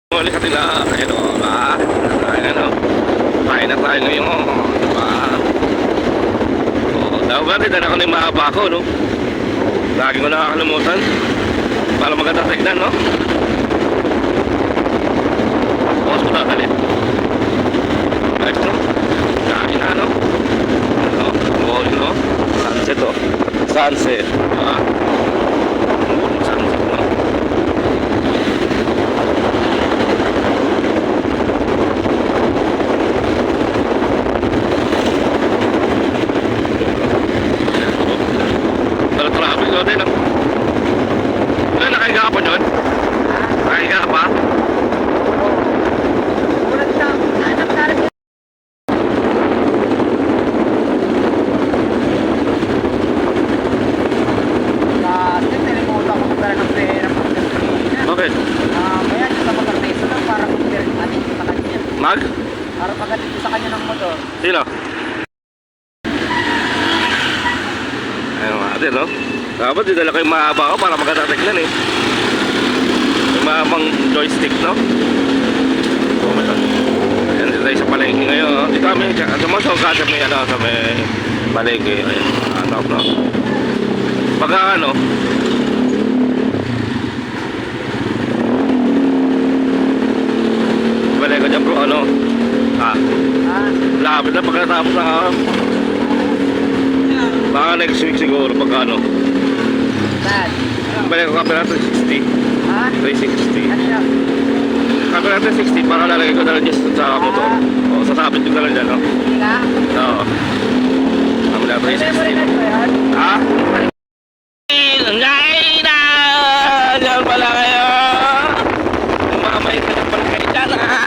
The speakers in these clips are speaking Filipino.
Ulit ka tila, ayun o, ayan o, kain na tayo ngayon, diba? O, dapat din ako na yung mahaba ko, no? Lagi ko nakakalimutan para maganda tignan, no? Pause ko na kalit. Next, no? Kain na, no? Ano? O, yun, no? Sunset, o. Sunset, diba? Sunset, no? Traffic o din, no? Wala, nakahiga ka pa doon? Nakahiga ka pa? Bakit? Kaya dito sa motor na isa lang para kumpirm atin sa kanya. Mag? Para pagdating ko sa kanya ng motor. Sino? Ayun nga din, no? Dapat didala ko yung mahaba ko para maganda tignan, eh. Yung mahabang joystick, no? Oh, may ayan, dito tayo sa palengke ngayon, no? Dito kami, sumasok ka sa may, ano, sa may palengke. Ayan, hanap, no? Pagka, ano, balik ko dyan, bro, ano? Lapit na pagkatapos na, baka next week siguro, pagka, ano? Saan? Balik ko camera 360. 360. Ano yun? Camera 360 para lalagay ko na lang dyan sa motor. O, sasabit ko na lang dyan, no? Hindi ka? Oo. Camera Pwede mo rin 360. ano yan? Ha? Nay na! Diyan pala kayo! Mamay ka na pala kayo dyan, ha?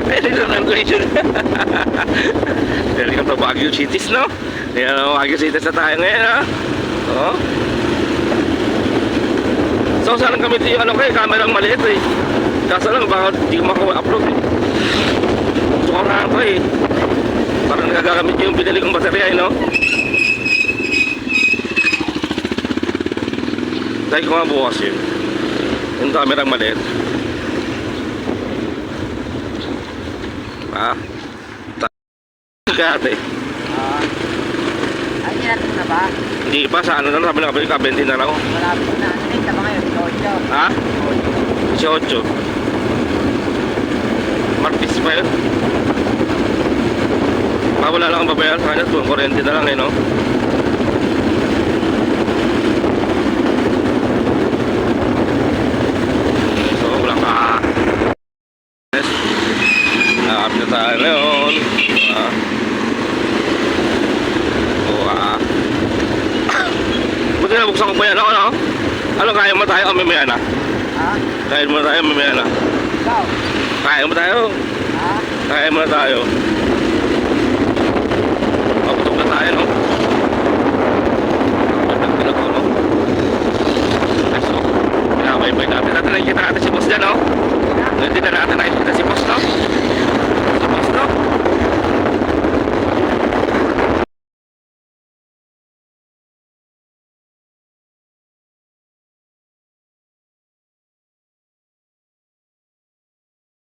Pwede na lang ko yun. Welcome to Baguio Cities, no? Yan o, Baguio Cities na tayo ngayon, ha? Oo. So, saan gamitin yung ano kayo? Kamerang maliit, eh. Kaso lang, baka di ko makawa-upload, eh. Gusto ko na ito, eh. Parang nagagamit yung pinili kong baterya, eh, no? Dahil ko nga bukas yun. Yung kamerang maliit. Kate. Ay, natin na ba? Hindi pa, sa ano na, sabi na kapag ka-20 na lang ako. Malapit na. Ano yung tama ngayon? 18. Ha? 18. Martis pa yun. Wala lang ang babayaran sa kanya, 240 na lang, eh, no? So, wala ka. Yes. Nakapit na tayo ngayon. Buti na buksan ko pa yan, ano? Ano, kaya mo tayo o mamaya na? Ha? Kaya mo tayo mamaya na? Ikaw? Kaya mo tayo? Ha? Kaya mo tayo?